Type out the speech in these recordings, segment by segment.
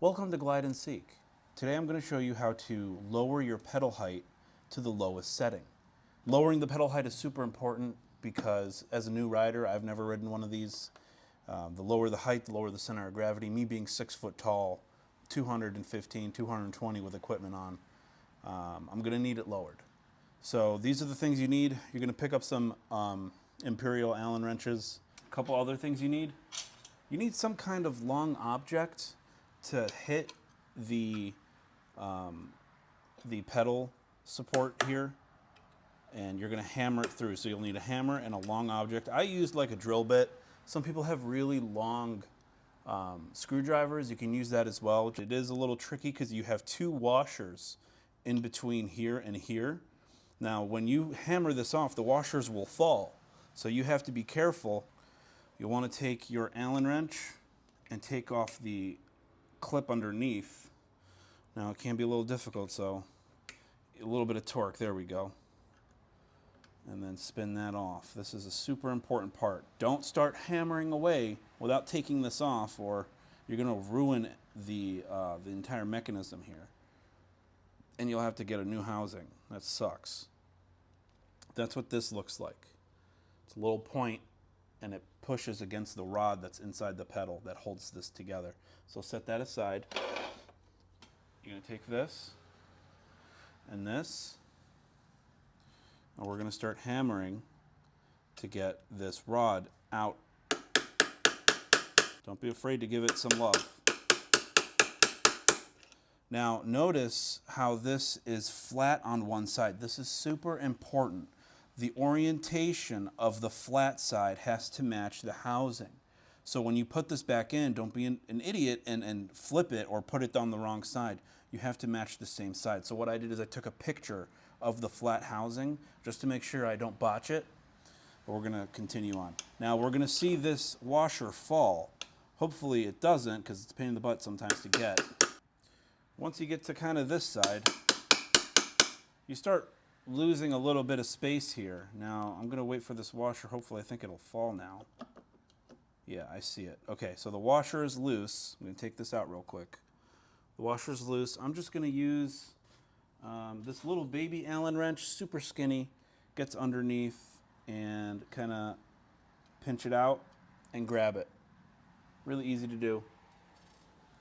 Welcome to Glide and Seek. Today I'm going to show you how to lower your pedal height to the lowest setting. Lowering the pedal height is super important because as a new rider, I've never ridden one of these. The lower the height, the lower the center of gravity. Me being 6 foot tall, 215, 220 with equipment on, I'm going to need it lowered. So these are the things you need. You're going to pick up some Imperial Allen wrenches. A couple other things you need. You need some kind of long object to hit the pedal support here, and you're going to hammer it through. So you'll need a hammer and a long object. I used like a drill bit. Some people have really long screwdrivers. You can use that as well. It is a little tricky because you have two washers in between here and here. Now when you hammer this off, the washers will fall. So you have to be careful. You'll want to take your Allen wrench and take off the clip underneath. Now it can be a little difficult, so a little bit of torque, there we go. And then spin that off. This is a super important part. Don't start hammering away without taking this off, or you're going to ruin the entire mechanism here. And you'll have to get a new housing. That sucks. That's what this looks like. It's a little point, and it pushes against the rod that's inside the pedal that holds this together. So set that aside. You're going to take this and this, and we're going to start hammering to get this rod out. Don't be afraid to give it some love. Now notice how this is flat on one side. This is super important. The orientation of the flat side has to match the housing. So when you put this back in, don't be an idiot and flip it or put it on the wrong side. You have to match the same side. So what I did is I took a picture of the flat housing just to make sure I don't botch it. But we're going to continue on. Now we're going to see this washer fall. Hopefully it doesn't, because it's a pain in the butt sometimes to get. Once you get to kind of this side, you start losing a little bit of space here. Now I'm going to wait for this washer. Hopefully I think it'll fall now. Yeah, I see it. Okay, so the washer is loose. I'm going to take this out real quick. The washer is loose. I'm just going to use this little baby Allen wrench, super skinny, gets underneath and kind of pinch it out and grab it. Really easy to do,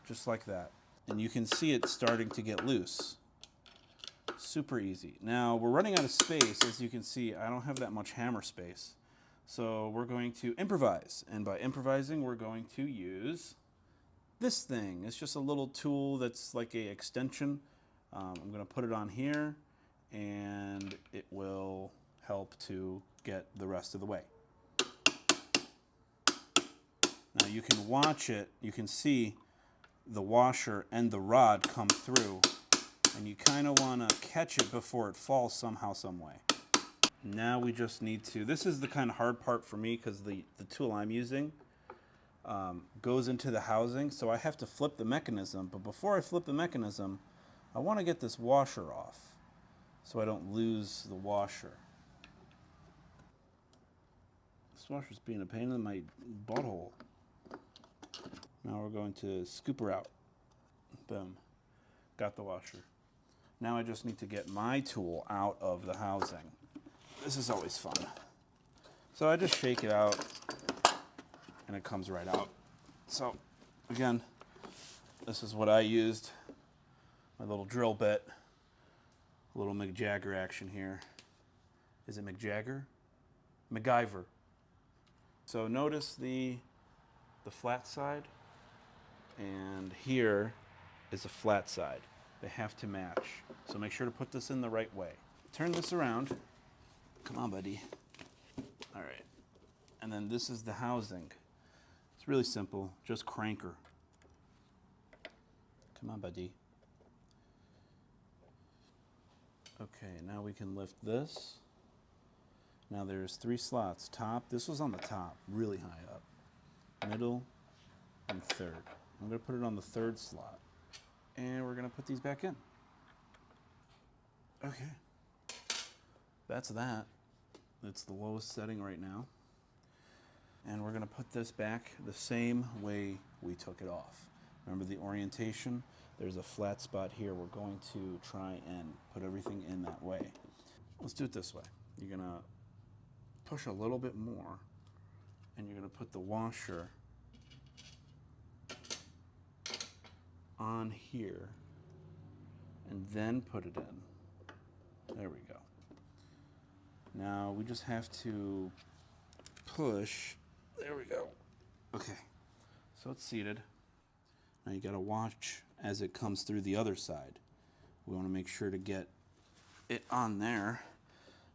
just like that. And you can see it starting to get loose. Super easy. Now we're running out of space. As you can see, I don't have that much hammer space. So we're going to improvise. And by improvising, we're going to use this thing. It's just a little tool that's like a extension. I'm going to put it on here, and it will help to get the rest of the way. Now you can watch it. You can see the washer and the rod come through. And you kind of want to catch it before it falls somehow, some way. Now we just need to, this is the kind of hard part for me because the tool I'm using goes into the housing, so I have to flip the mechanism. But before I flip the mechanism, I want to get this washer off so I don't lose the washer. This washer's being a pain in my butthole. Now we're going to scoop her out. Boom. Got the washer. Now I just need to get my tool out of the housing. This is always fun. So I just shake it out and it comes right out. So again, this is what I used. My little drill bit. A little McJagger action here. Is it McJagger? MacGyver. So notice the flat side, and here is a flat side. They have to match. So make sure to put this in the right way. Turn this around. Come on, buddy. All right. And then this is the housing. It's really simple. Just crank her. Come on, buddy. Okay, now we can lift this. Now there's 3 slots. Top. This was on the top, really high up. Middle and third. I'm going to put it on the 3rd slot. And we're going to put these back in. Okay. That's that. It's the lowest setting right now. And we're going to put this back the same way we took it off. Remember the orientation? There's a flat spot here. We're going to try and put everything in that way. Let's do it this way. You're gonna push a little bit more, and you're gonna put the washer on here, and then put it in. There we go. Now we just have to push. There we go. Okay, so it's seated. Now you gotta watch as it comes through the other side. We wanna make sure to get it on there,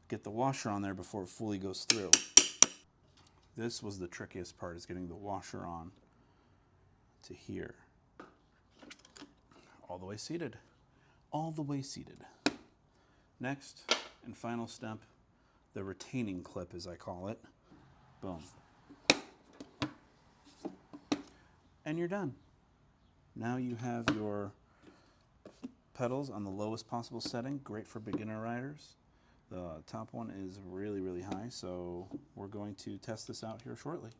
get the washer on there before it fully goes through. This was the trickiest part, is getting the washer on to here. All the way seated. All the way seated. Next and final step, the retaining clip, as I call it. Boom. And you're done. Now you have your pedals on the lowest possible setting, great for beginner riders. The top one is really, really high, so we're going to test this out here shortly.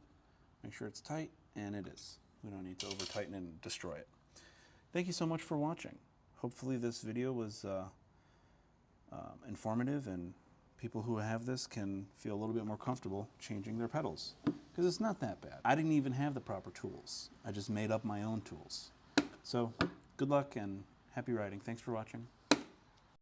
Make sure it's tight, and it is. We don't need to over tighten and destroy it. Thank you so much for watching. Hopefully this video was informative, and people who have this can feel a little bit more comfortable changing their pedals, because it's not that bad. I didn't even have the proper tools. I just made up my own tools. So good luck and happy riding. Thanks for watching.